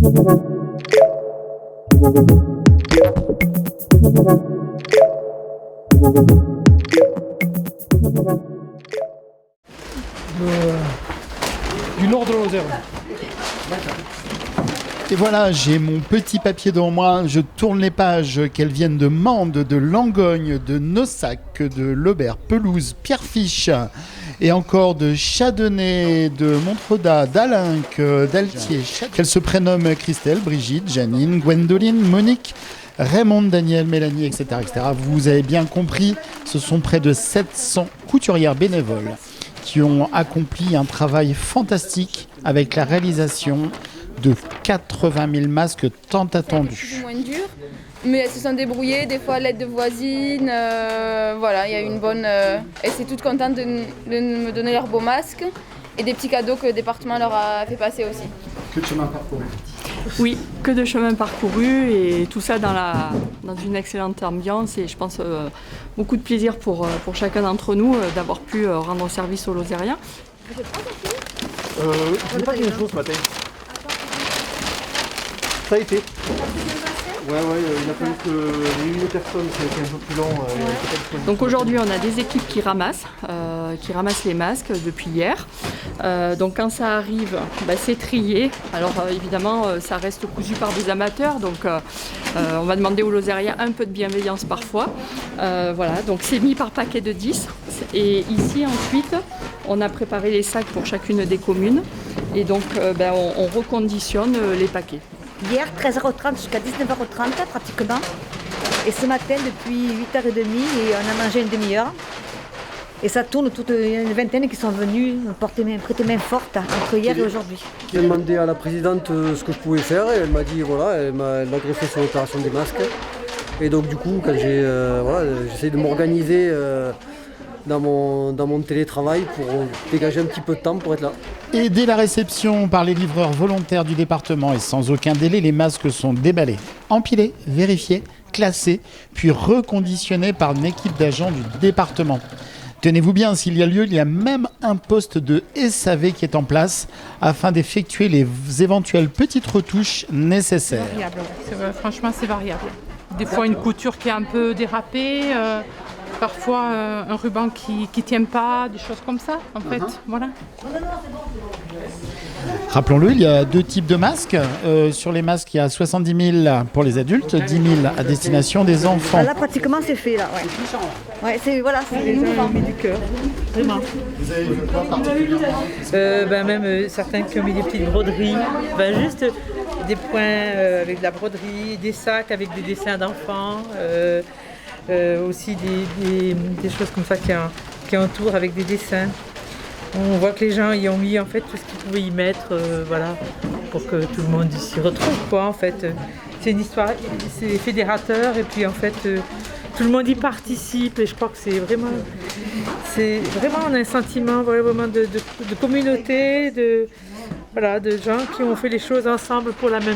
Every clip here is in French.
Du nord de Lozère. Et voilà, j'ai mon petit papier devant moi, je tourne les pages, qu'elles viennent de Mende, de Langogne, de Naussac, de Lobert, Pelouse, Pierrefiche, et encore de Châdenay, de Montredat, d'Alinck, d'Altier, qu'elles se prénomment Christelle, Brigitte, Janine, Gwendoline, Monique, Raymond, Daniel, Mélanie, etc., etc. Vous avez bien compris, ce sont près de 700 couturières bénévoles qui ont accompli un travail fantastique avec la réalisation de 80 000 masques tant attendus. C'est plus ou moins dur, mais elles se sont débrouillées, des fois à l'aide de voisines. Voilà, il y a eu une bonne... elles étaient toutes contentes de me donner leurs beaux masques et des petits cadeaux que le département leur a fait passer aussi. Que de chemin parcouru. Oui, que de chemin parcouru et tout ça dans une excellente ambiance et je pense beaucoup de plaisir pour chacun d'entre nous d'avoir pu rendre service aux Lozériens. Je n'ai pas quelque chose ce matin. Ça a été. Ouais, il a fallu que une personne, c'est un peu plus long. Donc aujourd'hui, on a des équipes qui ramassent les masques depuis hier. Donc quand ça arrive, c'est trié. Alors évidemment, ça reste cousu par des amateurs. Donc on va demander aux Lozériens un peu de bienveillance parfois. Voilà, donc c'est mis par paquet de 10. Et ici ensuite, on a préparé les sacs pour chacune des communes. Et donc on reconditionne les paquets. Hier, 13h30 jusqu'à 19h30 pratiquement. Et ce matin, depuis 8h30, et on a mangé une demi-heure. Et ça tourne, il y a une vingtaine qui sont venus prêter main forte entre hier et aujourd'hui. J'ai demandé à la présidente ce que je pouvais faire et elle m'a dit voilà, elle m'a greffé sur l'opération des masques. Et donc du coup, quand j'essaie de m'organiser dans mon télétravail pour dégager un petit peu de temps pour être là. Et dès la réception par les livreurs volontaires du département et sans aucun délai, les masques sont déballés, empilés, vérifiés, classés, puis reconditionnés par une équipe d'agents du département. Tenez-vous bien, s'il y a lieu, il y a même un poste de SAV qui est en place afin d'effectuer les éventuelles petites retouches nécessaires. Variable, franchement, c'est variable. Des fois, une couture qui est un peu dérapée, parfois un ruban qui tient pas, des choses comme ça, en fait. Voilà. Rappelons-le, il y a deux types de masques. Sur les masques, il y a 70 000 pour les adultes, 10 000 à destination des enfants. Là, pratiquement, c'est fait, là. Ouais, c'est les gens ont mis du cœur, vraiment. Vous avez vu quoi particulièrement Même certains qui ont mis des petites broderies, juste des points avec de la broderie, des sacs avec des dessins d'enfants, aussi des choses comme ça qui entourent avec des dessins. On voit que les gens y ont mis en fait tout ce qu'ils pouvaient y mettre, pour que tout le monde s'y retrouve, quoi, en fait. C'est une histoire, c'est fédérateur et puis en fait tout le monde y participe et je crois que c'est vraiment un sentiment vraiment de communauté, de gens qui ont fait les choses ensemble pour la même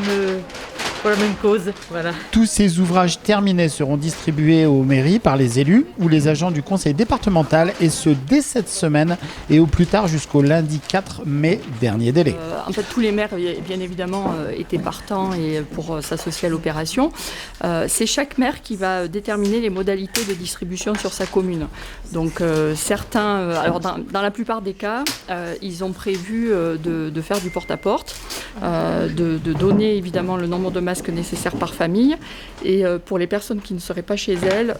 cause. Voilà. Tous ces ouvrages terminés seront distribués aux mairies par les élus ou les agents du conseil départemental et ce dès cette semaine et au plus tard jusqu'au lundi 4 mai, dernier délai. En fait, tous les maires, bien évidemment, étaient partants et pour s'associer à l'opération. C'est chaque maire qui va déterminer les modalités de distribution sur sa commune. Donc certains, alors dans la plupart des cas, ils ont prévu de faire du porte-à-porte, de donner évidemment le nombre de masques nécessaires par famille. Et pour les personnes qui ne seraient pas chez elles,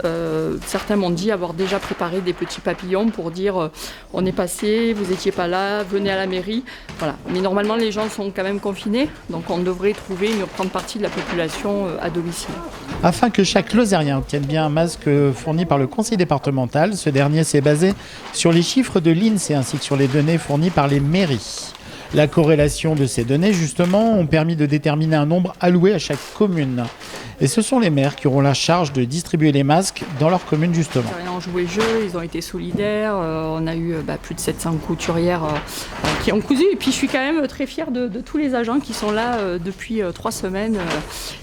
certains m'ont dit avoir déjà préparé des petits papillons pour dire on est passé, vous n'étiez pas là, venez à la mairie. Voilà. Mais normalement, les gens sont quand même confinés, donc on devrait trouver une grande partie de la population à domicile. Afin que chaque Lozérien obtienne bien un masque fourni par le conseil départemental, ce dernier s'est basé sur les chiffres de l'INSEE ainsi que sur les données fournies par les mairies. La corrélation de ces données, justement, ont permis de déterminer un nombre alloué à chaque commune. Et ce sont les maires qui auront la charge de distribuer les masques dans leur commune, justement. Ils ont joué le jeu, ils ont été solidaires. On a eu plus de 700 couturières qui ont cousu. Et puis je suis quand même très fière de tous les agents qui sont là depuis 3 semaines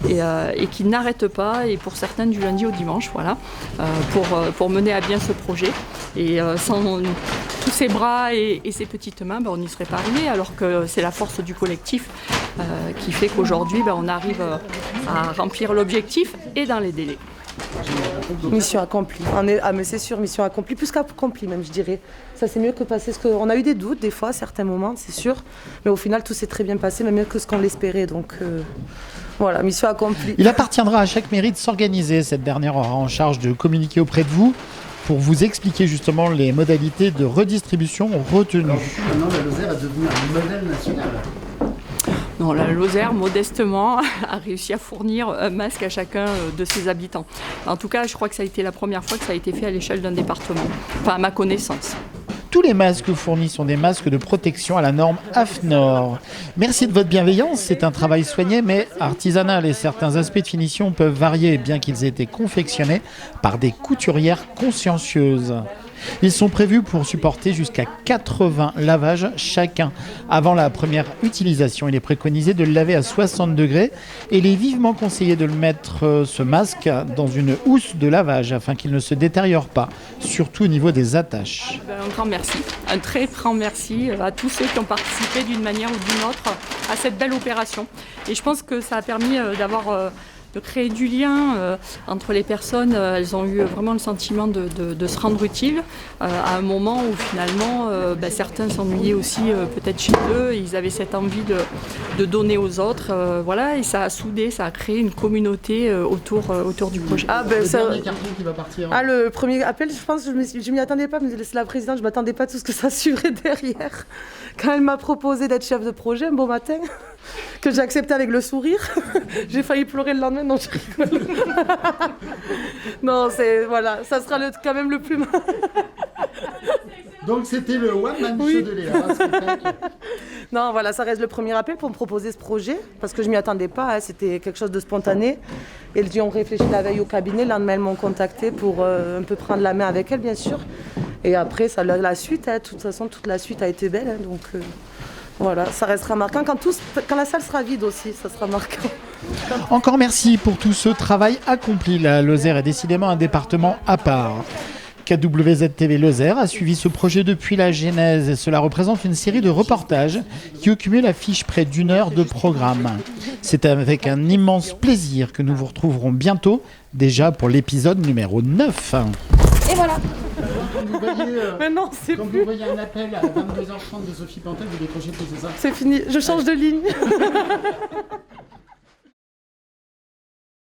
et qui n'arrêtent pas. Et pour certains, du lundi au dimanche, voilà, pour mener à bien ce projet. Et sans tous ces bras et ces petites mains, on n'y serait pas arrivé, alors que c'est la force du collectif qui fait qu'aujourd'hui, on arrive à remplir l'objectif et dans les délais. Mission accomplie. Mais c'est sûr, mission accomplie, plus qu'accomplie même, je dirais. Ça, c'est mieux que passer. On a eu des doutes, des fois, à certains moments, c'est sûr. Mais au final, tout s'est très bien passé, même mieux que ce qu'on l'espérait. Donc, voilà, mission accomplie. Il appartiendra à chaque mairie de s'organiser. Cette dernière aura en charge de communiquer auprès de vous pour vous expliquer justement les modalités de redistribution retenues. Maintenant, la Lozère est devenue un modèle national. Non, la Lozère, modestement, a réussi à fournir un masque à chacun de ses habitants. En tout cas, je crois que ça a été la première fois que ça a été fait à l'échelle d'un département. Enfin, à ma connaissance. Tous les masques fournis sont des masques de protection à la norme AFNOR. Merci de votre bienveillance, c'est un travail soigné mais artisanal et certains aspects de finition peuvent varier bien qu'ils aient été confectionnés par des couturières consciencieuses. Ils sont prévus pour supporter jusqu'à 80 lavages chacun. Avant la première utilisation, il est préconisé de le laver à 60 degrés et il est vivement conseillé de le mettre, ce masque, dans une housse de lavage afin qu'il ne se détériore pas, surtout au niveau des attaches. Un grand merci, un très grand merci à tous ceux qui ont participé d'une manière ou d'une autre à cette belle opération. Et je pense que ça a permis de créer du lien entre les personnes. Elles ont eu vraiment le sentiment de se rendre utile à un moment où finalement certains s'ennuyaient aussi peut-être chez eux et ils avaient cette envie de donner aux autres. Voilà, et ça a soudé, ça a créé une communauté autour du projet. Le dernier carton qui va partir. Le premier appel, je pense que je m'y attendais pas, mais c'est la présidente, je ne m'attendais pas à tout ce que ça suivrait derrière. Quand elle m'a proposé d'être chef de projet un beau matin, que j'ai accepté avec le sourire, j'ai failli pleurer le lendemain, non, je rigole. Non, voilà, ça sera quand même le plus... Donc c'était le One Man Show de Léa. Non, voilà, ça reste le premier appel pour me proposer ce projet, parce que je m'y attendais pas, c'était quelque chose de spontané. Elles y ont réfléchi la veille au cabinet, le lendemain elles m'ont contacté pour un peu prendre la main avec elles, bien sûr. Et après, la suite, de toute façon, toute la suite a été belle, donc voilà, ça restera marquant. Quand la salle sera vide aussi, ça sera marquant. Encore merci pour tout ce travail accompli. La Lozère est décidément un département à part. KWZ-TV Lozère a suivi ce projet depuis la genèse et cela représente une série de reportages qui occupent l'affiche près d'1 heure de programme. C'est avec un immense plaisir que nous vous retrouverons bientôt, déjà pour l'épisode numéro 9. Et voilà. Quand vous voyez un appel à 22h30 de Sophie Pantel, vous décrochez tout, c'est ça ? C'est fini, je change de ligne.